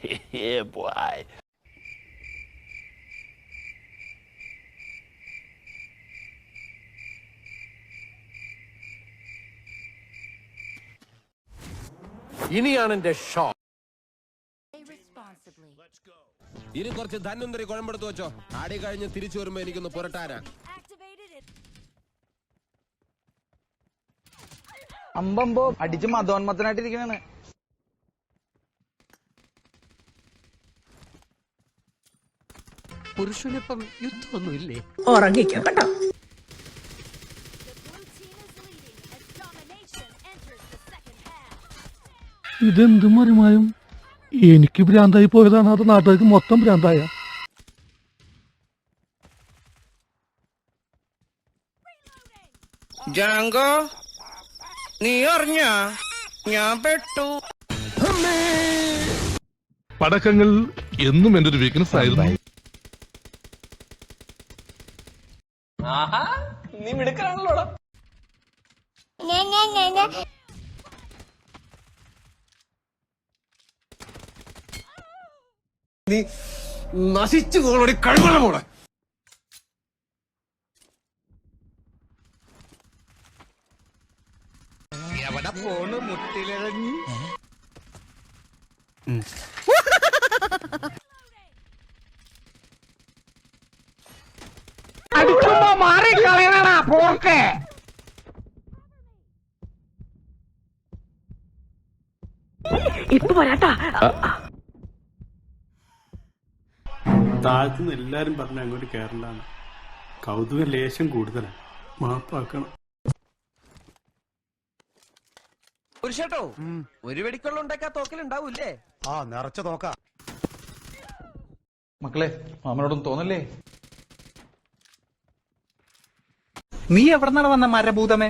Yeah, boy. ഇനിയാണ് എന്റെ show. ഇനി കുറച്ച് ധന്വന്തരി കുഴമ്പെടുത്ത് വെച്ചോ. ആടി കഴിഞ്ഞ് തിരിച്ചു വരുമ്പോ എനിക്കൊന്ന് പുരട്ടാനാ. അമ്പമ്പോ അടിച്ച് മതോന്മത്തനായിട്ടിരിക്കണാണ്. പുരുഷനിപ്പം യുദ്ധമൊന്നുമില്ലേ? ഉറങ്ങിക്കോ കേട്ടോ. ഇതെന്ത് മറിമായും? എനിക്ക് ഭ്രാന്തായി പോയതാണ്, അത് നാട്ടുകാർക്ക് മൊത്തം ഭ്രാന്തായ. ജാങ്കോ, നീ അറിഞ്ഞ ഞാൻ പെട്ടു. പടക്കങ്ങൾ എന്നും എന്റെ ഒരു വീക്ക്നെസ് ആയിരുന്നു. നീ മിടുക്കനാണല്ലോടാ. നീ നശിച്ചു പോകണോടി കഴിവണം മോളെ. എവിടെ പോണ് മുട്ടിലിഴഞ്ഞ്? അടിക്കുമ്പോ മാറി കളയണ പോക്കെ. ഇപ്പൊ വരാട്ടാ. താഴത്തുനിന്ന് എല്ലാരും പറഞ്ഞ അങ്ങോട്ട് കയറണ്ടാണ്. കൗതുക ലേശം കൂടുതലാണ്. മാപ്പാക്കണം. പുരുഷേട്ടോ, ഒരു വെടിക്കൊള്ള ഉണ്ടാക്കാ തോക്കലുണ്ടാവൂല്ലേ? ആ നിറച്ച നോക്കാം. മക്കളെ, മാമനോടൊന്നും തോന്നല്ലേ? നീ എവിടെന്നാണ് വന്ന മരഭൂതമേ?